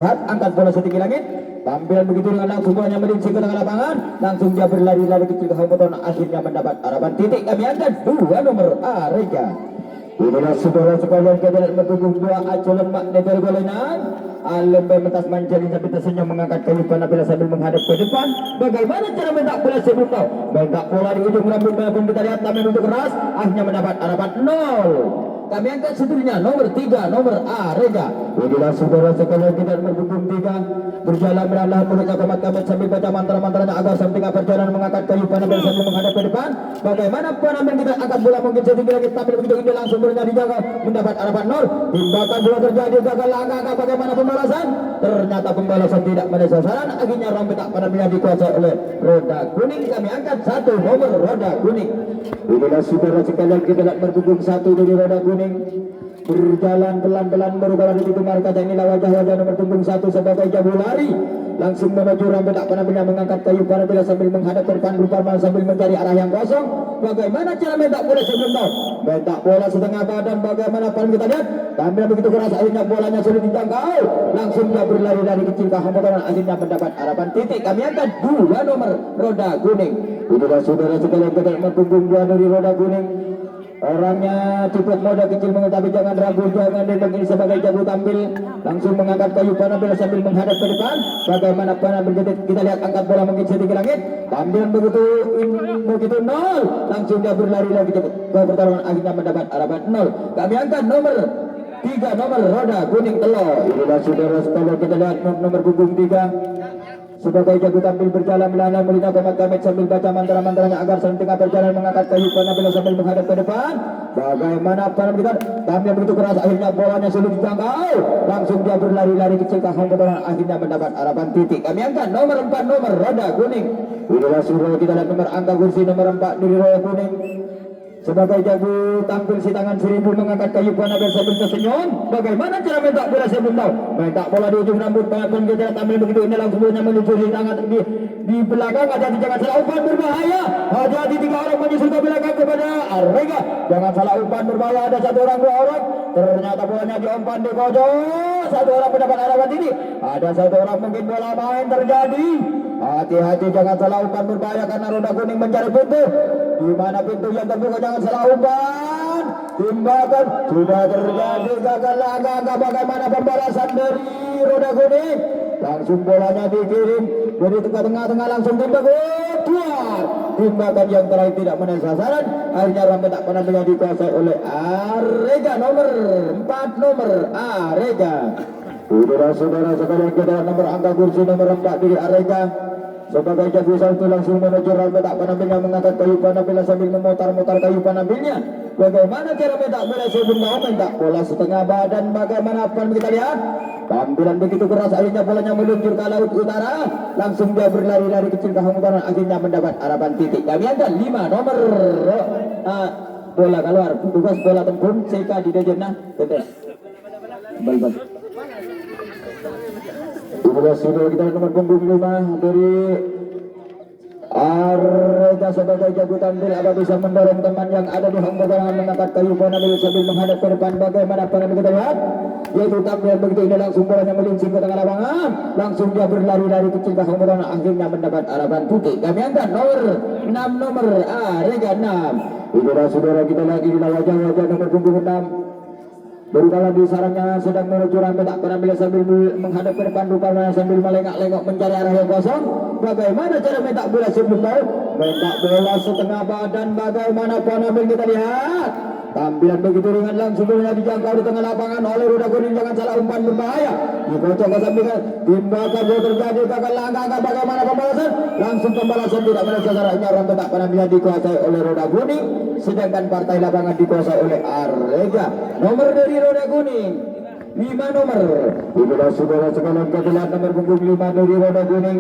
angkat bola setinggi langit. Tampilan begitu dengan langsung bolanya melincir ke tengah lapangan. Langsung dia berlari-lari kecil ke Hamilton, akhirnya mendapat harapan titik. Kami angkat 2 nomor Arega. Inilah saudara sekalian kita mendukung 2 aculan Magnetar Golenan. Alam mementas manjalin sampai tersenyum mengangkat kayu panapila sambil menghadap ke depan. Bagaimana cara mentak bola sebelum tahu? Mentak bola di ujung rambut pun kita lihat tamen untuk keras. Akhirnya mendapat harapan 0. Kami angkat seterusnya nomor 3 nomor Arega. Inilah saudara sekalian kita mendukung 3 berjalan berlahan mereka komat-komat sambil baca mantra-mantranya agar sampai perjalanan mengangkat kayu panapil sambil menghadap ke depan. Bagaimana panapil kita angkat bola mungkin setinggi lagi tapi begitu ini langsung bolanya dijaga mendapat harapan 0. Timbakan bola terjadi gagal langkah bagaimana pembalasan? Ternyata pembalasan tidak pada sasaran. Akhirnya rombet tak panapilnya dikuasai oleh roda kuning. Kami angkat 1 nomor roda kuning. Inilah saudara sekalian kita mendukung 1 dari roda kuning. Berjalan pelan-pelan berubah di pintu markas. Inilah wajah-wajah nomor punggung 1 sebagai jago lari langsung menuju rambut tak panapilnya mengangkat kayu panapilnya sambil menghadap ke depan Ruparman sambil mencari arah yang kosong. Bagaimana cara mentak bola sebelum tahu? Mentak bola setengah badan bagaimana pan kita lihat. Tampil begitu keras akhirnya bolanya sudah dijangkau. Langsung dia berlari-lari kecil ke Hamilton akhirnya mendapat harapan titik. Kami angkat 2 nomor roda kuning. Itulah saudara sekalian kita mendukung 2 dari roda kuning. Orangnya cukup muda kecil tapi jangan ragu, jangan ini sebagai jago tampil langsung mengangkat kayu panapil sambil menghadap ke depan. Bagaimana panapil kita lihat angkat bola mungkin setinggi langit. Tampilan begitu 0 langsung dia berlari lagi ke pertarungan akhirnya mendapat harapan 0. Kami angkat nomor 3 nomor roda kuning telur. Inilah saudara sekalian kita lihat nomor punggung 3 sebagai jago tampil berjalan melana melina komat kamit sambil baca mantra-mantranya agar tengah berjalan mengangkat kayu panapil sambil menghadap ke depan. Bagaimana panapil kita tampil begitu keras akhirnya bolanya sulit dijangkau. Langsung dia berlari-lari kecil ke Hamilton akhirnya mendapat harapan titik. Kami angkat nomor 4 nomor roda kuning. Inilah saudara kita lihat nomor angka kursi nomor 4 dari roda kuning. Sebagai jago tampil si tangan 1000 mengangkat kayu panapil sambil tersenyum. Bagaimana cara mentak bola sebelum tahu? Mentak bola di ujung rambut pun kita tampil begitu ini langsung bolanya menuju di tangan di belakang. Hati-hati jangan salah umpan berbahaya. Hati-hati 3 orang menyusul ke belakang kepada Arega. Jangan salah umpan berbahaya. Ada 1 orang 2 orang. Ternyata bolanya diumpan di pojok. 1 orang mendapat harapan ini. Ada 1 orang mungkin bola main terjadi. Hati-hati jangan salah umpan berbahaya karena roda kuning mencari pintu. Di mana pintu yang terbuka jangan salah umpan. Timbakan sudah terjadi gagal langkah. Bagaimana pembalasan dari roda kuning? Langsung bolanya dikirim dari tengah-tengah langsung timbakan keluar. Timbakan yang terakhir tidak menaik sasaran. Akhirnya rambut tak pernah dikuasai oleh Arega nomor 4 nomor Arega. Saudara-saudara sekalian kita nomor angka kursi nomor 4 dari Arega. Sebagai jago satu langsung menuju rambut tak panapilnya mengangkat kayu panapilnya sambil memutar-mutar kayu panapilnya. Bagaimana cara mentak bola sebelum mau mentak bola setengah badan. Bagaimana pan kita lihat. Tampilan begitu keras akhirnya bolanya meluncur ke laut utara. Langsung dia berlari-lari kecil ke Hamilton akhirnya mendapat harapan titik. Kami angkat 5 nomor bola keluar. Tugas bola tempur CK di Dejena. Betul. Bal-bal. Inilah sudah kita nomor punggung 5 dari Arega sebagai jago tampil agar bisa mendorong teman yang ada di Hamilton mengangkat kayu panapil sambil menghadap ke depan. Bagaimana panapil kita lihat yaitu tampil begitu ini langsung bolanya melincir ke tengah lapangan. Langsung dia berlari-lari kecil ke Hamilton akhirnya mendapat harapan titik. Kami angkat nomor 6 nomor Arega 6. Inilah saudara kita lagi di wajah-wajah nomor punggung 6. Berkala di sarangnya sedang menuju rambut tak panapil sambil menghadap ke depan Ruparman sambil melengak-lengok mencari arah yang kosong. Bagaimana cara mentak bola sebelum tahu? Mentak bola setengah badan. Bagaimana panapil kita lihat. Tampilan begitu ringan langsung bolanya dijangkau di tengah lapangan oleh roda kuning. Jangan salah umpan berbahaya. Dikocok ke sampingan. Timbakan dia terjadi gagal langkah. Bagaimana pembalasan? Langsung pembalasan tidak menaik sasarannya. Rambut tak panapilnya dikuasai oleh roda kuning. Sedangkan partai lapangan dikuasai oleh Arega. Nomor dari roda kuning 5 nomor. Itulah saudara sekalian kita lihat nomor punggung 5 dari roda kuning.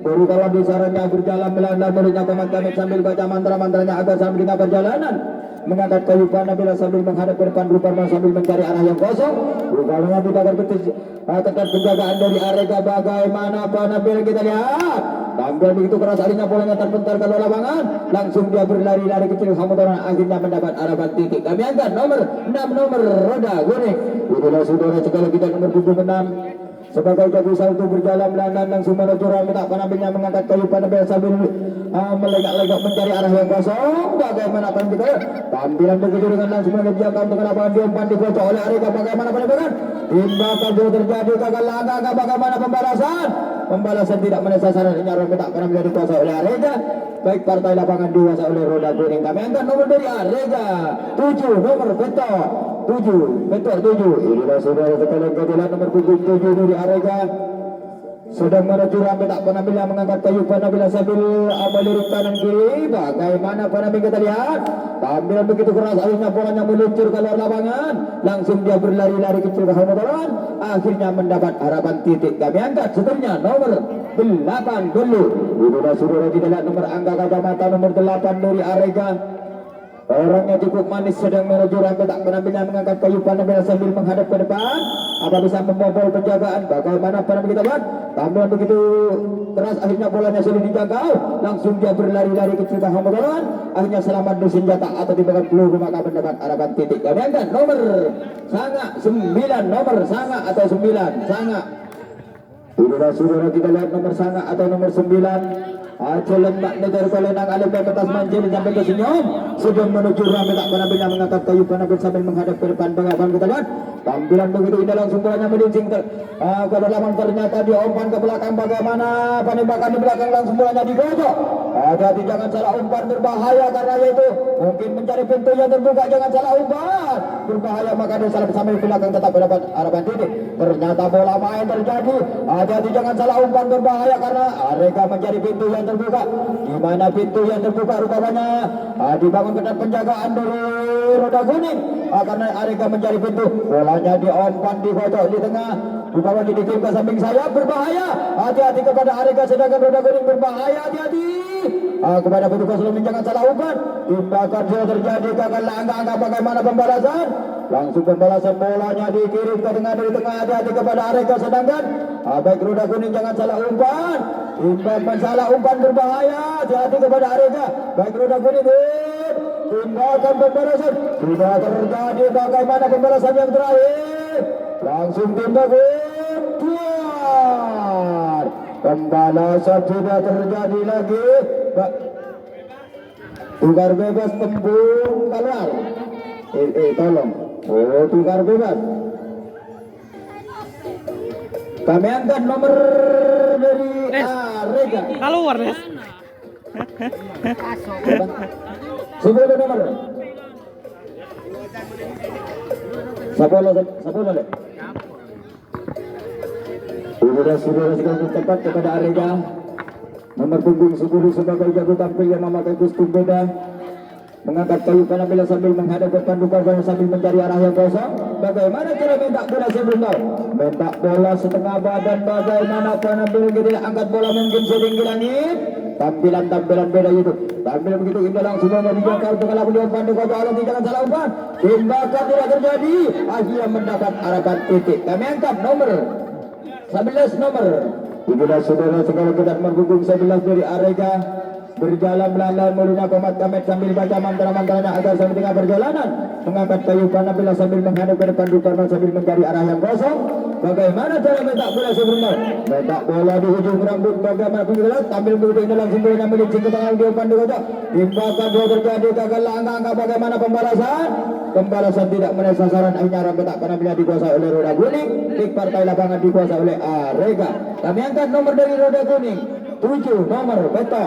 Baru kalau di sarangnya berjalan melanda muridnya komat kamit sambil baca mantra-mantranya agar sambil perjalanan mengangkat kayu panapil sambil menghadap ke depan Ruparman sambil mencari arah yang kosong. Rupanya dibakar betis ketat penjagaan dari Arega. Bagaimana panapil kita lihat. Tampil begitu keras akhirnya bolanya terpentar ke lapangan. Langsung dia berlari-lari kecil Hamilton akhirnya mendapat harapan titik. Kami angkat nomor 6 nomor roda kuning. Itulah saudara sekali kita nomor punggung 6. sebagai jago salto berjalan melandang langsung menuju rame tak penampilannya mengangkat kayu panabel sambil melegak-legak mencari arah yang kosong. Bagaimana tampilan begitu dengan langsung mengejarkan untuk lapangan diumpan dikocok oleh Arika. Bagaimana penampilan tindakan juga terjadi gagal langkah. Bagaimana pembalasan tidak menemukan sasaran. Ini rame tak penampilan dikuasai oleh Arika. Baik partai lapangan dikuasai oleh roda kuning. Kami angkat nomor dari Arika 7 nomor Beto 7. Inilah saudara sekalian keadilan nomor punggung 7 dari Arega sedang menuju rame tak penampilan mengangkat kayu penampilan sambil melirik kanan kiri. Bagaimana penampilan kita lihat tampilan begitu keras, akhirnya bolanya meluncur ke luar lapangan, langsung dia berlari-lari kecil ke hadapan, akhirnya mendapat harapan titik. Kami angkat seterusnya nomor 8 dulu. Inilah saudara kita lihat nomor angka kacamata nomor 8 dari Arega. Orangnya cukup manis sedang menuju rangka tak penampilan mengangkat kayu panabel sambil menghadap ke depan. Apa bisa membobol penjagaan? Bagaimana penampilan kita lihat tampilan begitu keras, akhirnya bolanya sulit dijangkau, langsung dia berlari-lari kecil ke hadapan, akhirnya selamat di senjata atau dibakar peluru maka mendapat harapan titik. Kami angkat nomor 9 nomor sanga atau 9 sanga. Inilah saudara kita lihat nomor sanga atau nomor 9. Jalan Mak Negara Kolenang Alif dan Ketas Manjil sampai ke senyum sedang menuju rame tak penampilan mengangkat kayu panabel sambil menghadap ke depan. Bagaimana kita lihat tampilan begitu indah, langsung bolanya melincing ke dalam, ternyata dia umpan ke belakang. Bagaimana penembakan di belakang, langsung bolanya digojok. Hati-hati jangan salah umpan, berbahaya karena itu mungkin mencari pintu yang terbuka. Jangan salah umpan, berbahaya maka dia salah sampai belakang tetap mendapat harapan titik. Ternyata bola main terjadi. Hati-hati jangan salah umpan, berbahaya karena mereka mencari pintu yang terbuka. Di mana pintu yang terbuka rupanya dibangun ketat penjagaan dari roda kuning. Karena mereka mencari pintu, bolanya diumpan digocok di tengah. Rupanya dikirim ke samping sayap, berbahaya. Hati-hati kepada Areka, sedangkan roda kuning berbahaya. Hati-hati kepada petugas lalu jangan salah umpan. Tindakan sudah terjadi gagal langkah. Bagaimana pembalasan? Langsung pembalasan, bolanya dikirim ke tengah dari tengah. Hati-hati kepada Areka, sedangkan baik roda kuning jangan salah umpan. Tindakan salah umpan berbahaya. Hati-hati kepada Areka, baik roda kuning. Tindakan pembalasan sudah terjadi. Bagaimana pembalasan yang terakhir? Langsung tindakan keluar. Pembalasan sudah terjadi lagi. Tukar bebas tembung keluar. Tolong. Tukar bebas. Kami angkat nomor dari Arega. Keluar ya. 10 nomor. 10 deh. Sudah sekali tepat kepada Arega. Nomor punggung 10 sebagai jago tampil yang memakai kostum beda, mengangkat kayu panabel sambil menghadap ke depan korban sambil mencari arah yang kosong. Bagaimana cara minta bola sebelum tahu? Minta bola setengah badan. Bagaimana panabel gitu, angkat bola mungkin setinggi langit. Tampilan beda itu. Tampilan begitu indah, langsung dijangkau dengan lagu diumpan dikocok oleh jangan salah umpan. Tindakan tidak terjadi, akhirnya mendapat harapan titik. Kami angkat nomor 11 nomor. Itulah saudara sekali kita menghubung 11 dari Arega. Berjalan melalui mulutnya komat kamet sambil baca mantra-mantranya agar sampai tengah perjalanan mengangkat kayu panabel sambil menghadap ke depan Dukarman sambil mencari arah yang kosong. Bagaimana cara mentak bola sebelumnya? Mentak bola di ujung rambut. Bagaimana pengilat tampil begitu ini langsung bolanya melincing ke tengah diumpan dikocok. Tindakan dua terjadi gagal langkah. Bagaimana pembalasan? Pembalasan tidak menaik sasaran, akhirnya mentak panabelnya dikuasai oleh roda kuning. Di partai lapangan dikuasai oleh Arega. Kami angkat nomor dari roda kuning 7 nomor Beto.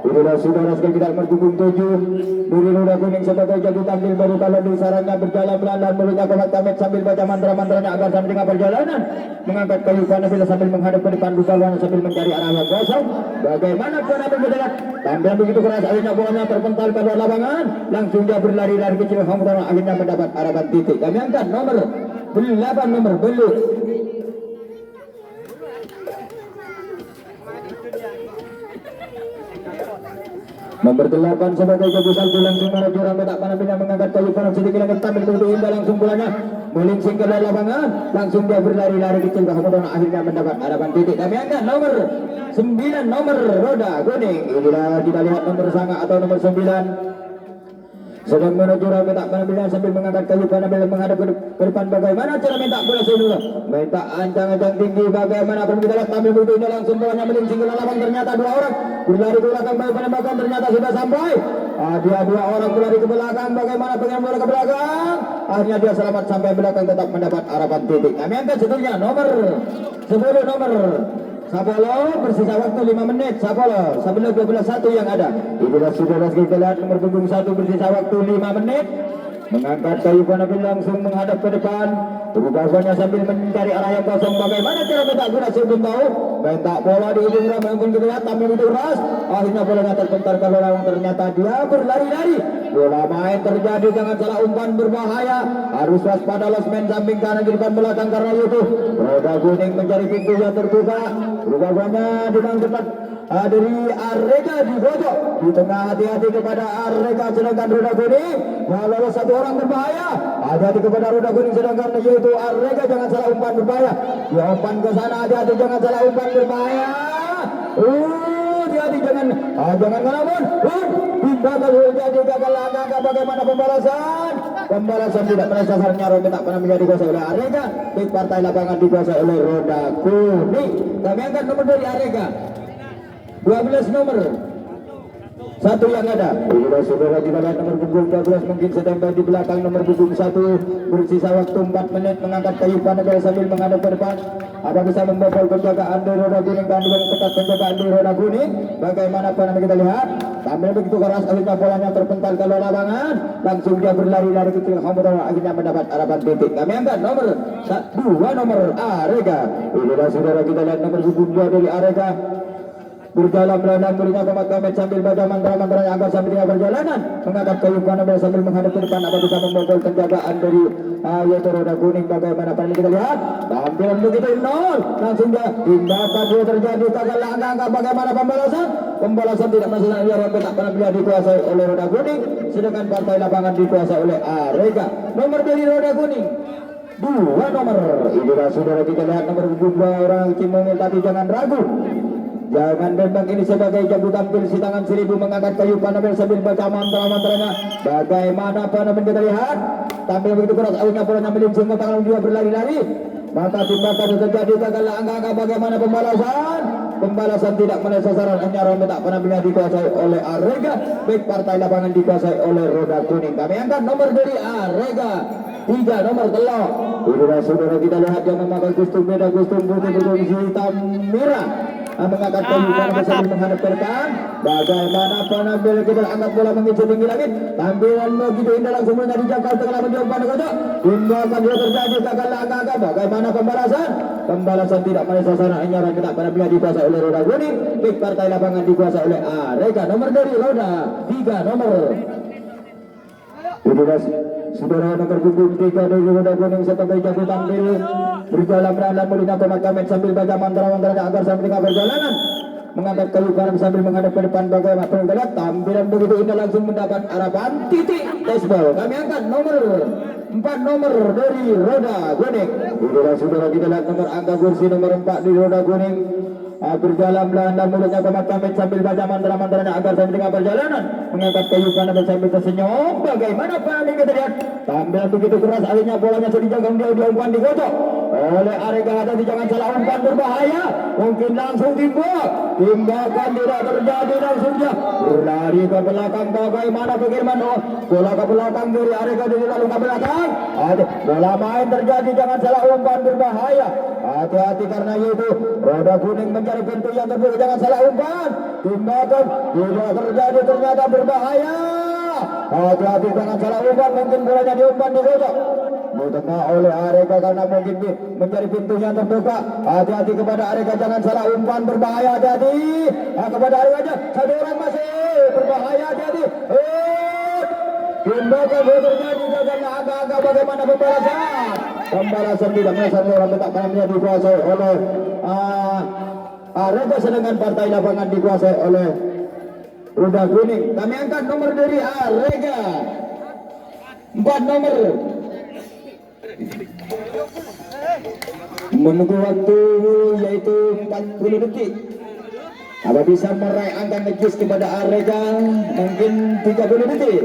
Inilah saudara sekali kita menghubung 7 dari roda kuning sebagai jago tampil baru kalau di sarangnya berjalan pelan-pelan mulutnya komat kamet sambil baca mantra-mantranya agar sampai tengah perjalanan mengangkat kayu panabel sambil menghadap ke depan Dukarman sambil mencari arah yang kosong. Bagaimana panabel berjalan? Tampilan begitu keras, akhirnya bolanya terpental pada lapangan, langsung dia berlari-lari kecil hanggutan, akhirnya mendapat harapan titik. Kami angkat nomor 8 nomor Belut. Nomor 8 sebagai jago salju langsung menuju rambut tak panabel mengangkat kayu panabel sedikit langit tampil begitu indah, langsung bolanya melincing ke dalam lapangan, langsung dia berlari-lari kecil ke hadapan, akhirnya mendapat harapan titik. Kami angkat nomor 9 nomor roda kuning. Inilah kita lihat nomor sanga atau nomor 9. sedang menuju rame tak penampilan sambil mengangkat kayu penampilan menghadap ke depan. Bagaimana cara minta bola dulu, minta ancang-ancang tinggi, bagaimana pun kita lihat tampil begitu indah langsung bolanya melincing ke lapang. Ternyata dua orang berlari ke belakang baik penembakan, ternyata sudah sampai. Dia dua orang berlari ke belakang, bagaimana pengen bola ke belakang, akhirnya dia selamat sampai belakang, tetap mendapat harapan titik. Kami angkat sebetulnya nomor 10 nomor Sapolo, bersisa waktu 5 menit. Sapolo sebelum 12-1 yang ada. Inilah sudah kita lihat nomor punggung 1 bersisa waktu 5 menit. Mengangkat kayu penampilan langsung menghadap ke depan. Rugaganya sambil mencari arah yang kosong. Bagaimana cara minta guna sebelum tahu. Minta bola di ujung ram yang kita lihat tampil itu keras. Akhirnya bolanya terpentar ke lorong. Ternyata dia berlari-lari. Bola main terjadi, jangan salah umpan berbahaya. Harus waspada losmen samping kanan di depan belakang karena itu roda kuning mencari pintu yang terbuka. Rugaganya dimangkitkan dari Arega di pojok di tengah, hati-hati kepada Arega sedangkan roda kuning yang lolos satu orang berbahaya. Hati-hati kepada roda kuning sedangkan yaitu Arega, jangan salah umpan berbahaya. Dia umpan ke sana, hati-hati jangan salah umpan berbahaya. Hati-hati jangan ngelamun. Gagal jadi gagal angka, bagaimana pembalasan? Pembalasan tidak pernah sasarnya, Romi tak pernah menjadi dikuasai oleh Arega. Big partai lapangan dikuasai oleh roda kuning. Kami angkat nomor dari Arega 12 nomor 1 yang ada. Inilah saudara kita lihat nomor punggung 12 mungkin standby di belakang nomor punggung 1. Bersisa waktu 4 menit mengangkat kayu panel sambil menghadap ke depan. Apa bisa membobol penjagaan di roda kuning dan dengan ketat penjagaan di roda kuning. Bagaimana panel kita lihat. Sambil begitu keras akhirnya bolanya terpental ke lapangan. Langsung dia berlari-lari kecil Hamdan akhirnya mendapat harapan titik. Kami angkat nomor 2 nomor Arega. Inilah saudara kita lihat nomor punggung 2 dari Arega. Berjalan berandang berinya komat-komat sambil baca mantra-mantranya agar sambil dia perjalanan mengangkat kayu panel sambil menghadap ke depan. Apa bisa membobol penjagaan dari yaitu roda kuning. Bagaimana panel kita lihat tampilan begitu nol, langsung dia tindakan dia terjadi gagal langkah. Bagaimana pembalasan tidak masalah, dia roda tak pernah dia dikuasai oleh roda kuning sedangkan partai lapangan dikuasai oleh Arega. Nomor dari roda kuning 2 nomor. Inilah saudara kita lihat nomor 2 orang Cimongil, tapi jangan ragu. Jangan dendang ini sebagai jago tampil si tangan 1000 mengangkat kayu panel sambil baca mantra-mantranya. Bagaimana panel kita lihat tampil begitu keras akhirnya bolanya melincing ke tangan dia berlari-lari. Maka tindakan terjadi gagal angka. Bagaimana pembalasan tidak menaik sasaran, hanya Romi tak pernah bisa dikuasai oleh Arega. Baik partai lapangan dikuasai oleh roda kuning. Kami angkat nomor dari Arega 3 nomor telok. Inilah saudara kita lihat yang memakai kostum merah, kostum putih, kostum hitam merah mengangkat kayu panel sambil menghadap ke depan. Bagaimana penampilan kita angkat bola mengisi tinggi langit. Tampilan begitu indah langsung menjadi jangkau tengah menjauh pada kocok. Tindakan dia terjadi gagal angka. Bagaimana pembalasan tidak menaik sasaran, hanya Romi tak pernah bisa dikuasai oleh roda kuning. Big partai lapangan dikuasai oleh Arega. Nomor dari roda 3 nomor. Inilah saudara nomor punggung 3 dari roda kuning sebagai jago tampil berjalan berandang melihat komat-komat sambil baca mantra-mantranya agar sambil tengah perjalanan mengangkat kayu panel sambil menghadap ke depan. Bagaimana kita lihat tampilan begitu indah langsung mendapat harapan titik baseball. Kami angkat nomor 4 nomor dari roda kuning. Inilah saudara kita lihat nomor angka kursi nomor 4 di roda kuning berjalan belanda mulutnya komat-komat sambil baca mantra-mantranya agar sambil tengah perjalanan mengangkat kayu panel sambil tersenyum. Bagaimana panel kita lihat tampil begitu keras akhirnya bolanya sudah dijaga dia umpan digocok oleh Arega. Hati jangan salah umpan berbahaya, mungkin langsung timbakan tidak terjadi, langsung dia berlari ke belakang. Bagaimana bola ke belakang dari Arega dari lalu ke belakang. Bola main terjadi, jangan salah umpan berbahaya. Hati-hati karena itu roda kuning mencari pintu yang terbuka, jangan salah umpan. Timbakan tidak terjadi, ternyata berbahaya. Hati-hati jangan salah umpan, mungkin bolanya diumpan digocok di tengah oleh Arega karena mungkin mencari pintu yang terbuka. Hati-hati kepada Arega, jangan salah umpan berbahaya. Hati-hati kepada Arega aja, satu orang masih berbahaya. Hati-hati. Tindakan terjadi gagal agak-agak. Bagaimana pembalasan tidak menyesal orang tak pernah dikuasai oleh Arega sedangkan partai lapangan dikuasai oleh roda kuning. Kami angkat nomor dari Arega 4 nomor. Menunggu waktu yaitu 40 detik. Apa bisa meraih angka negis kepada Arega mungkin 30 detik.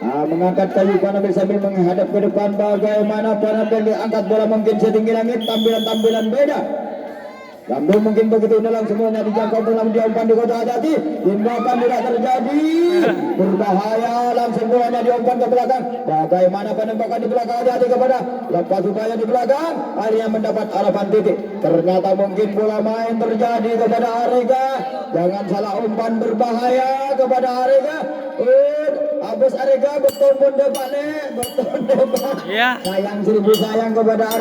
Mengangkat kayu Panabel sambil menghadap ke depan. Bagaimana Panabel diangkat bola mungkin setinggi langit. Tampilan-tampilan beda. Lambung mungkin begitu dalam semuanya dijangkau dalam diumpan di kota hati-hati. Tindakan tidak terjadi. Berbahaya langsung semuanya diumpan ke belakang. Bagaimana penembakan di belakang hati-hati kepada lepas upaya di belakang. Akhirnya mendapat harapan titik. Ternyata mungkin bola main terjadi kepada Arega. Jangan salah umpan berbahaya kepada Arega. Habis Arega betul pun depan. Sayang 1000 sayang kepada Arega.